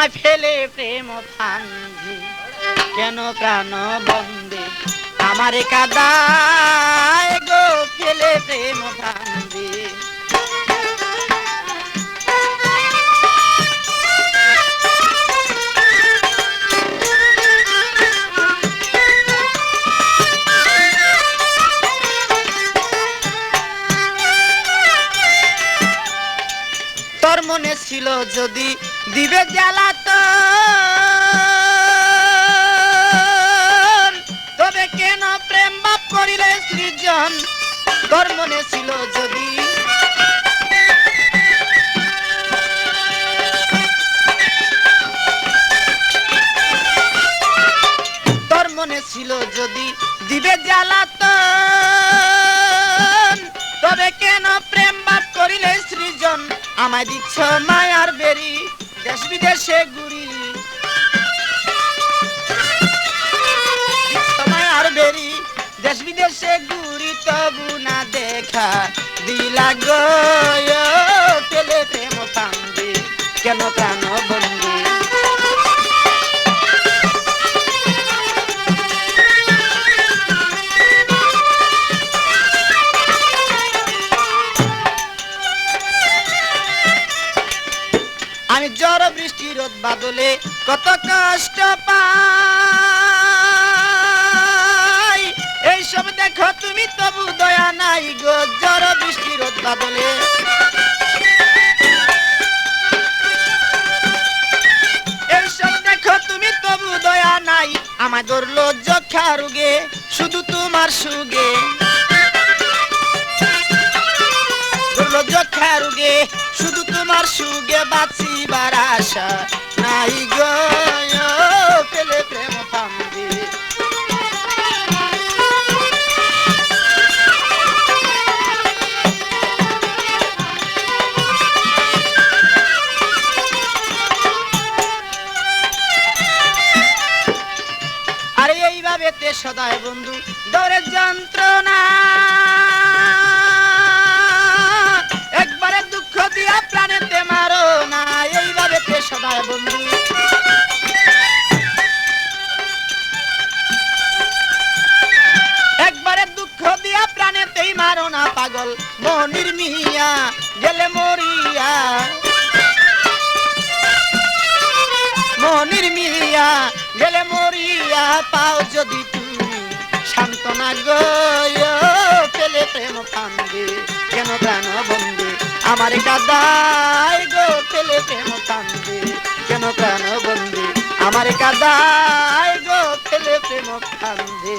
আমায় ফেলে প্রেম ফান্ধে, কেন প্রাণ বন্দে আমারে কাদায় গো ফেলে প্রেম ফান্ধে। তোর মনে ছিল যদি দিবে জ্বালাতন, তবে কেন প্রেম বাপ করিলে সৃজন। তোর মনে ছিল যদি তোর মনে ছিল যদি দিবে জ্বালাতন, তবে কেন প্রেম বাপ করিলে সৃজন। আমায় দিচ্ছ মায়ার বেরি দেশ বিদেশে ঘুরি, দিচ্ছ মায়ার বেরি দেশ বিদেশে ঘুরি, তবু না দেখা দিলা গো পেলে প্রেম ফান্দে, কেন প্রাণ বন্দে। আমি ঝড় বৃষ্টি রোদ বাদলে কত কষ্ট পাই, এইসব দেখো তুমি তবু দয়া নাই গো। ঝড় বৃষ্টি রোদ বাদলে এইসব দেখো তুমি তবু দয়া নাই। আমায় ধরলো যক্ষা রোগে শুধু তোমার সুগে, ধরলো যক্ষা রোগে শুধু তোমার সুগে, বাঁচিবার আশা নাই গো পেলে প্রেম ফান্দে। আরে এইভাবে তে সদায় বন্ধু দরের যন্ত্রণা, একবারে দুঃখ দিয়া প্রাণেতে মারো না। এইভাবে তে সদায় বন্ধু একবারে দুঃখ দিয়া প্রাণেতেই মারো না। পাগল মনির মিয়া গেলে মরিয়া, মনির মিয়া গেলে মরিয়া, পাও যদি তুমি সান্ত্বনা গো পেলে প্রেম ফান্দে, কেন প্রাণ বন্দে আমার কাদায় গো পেলে প্রেম ফান্দে, কেন প্রাণ বন্দে আমার কাদায় গো পেলে প্রেম ফান্দে।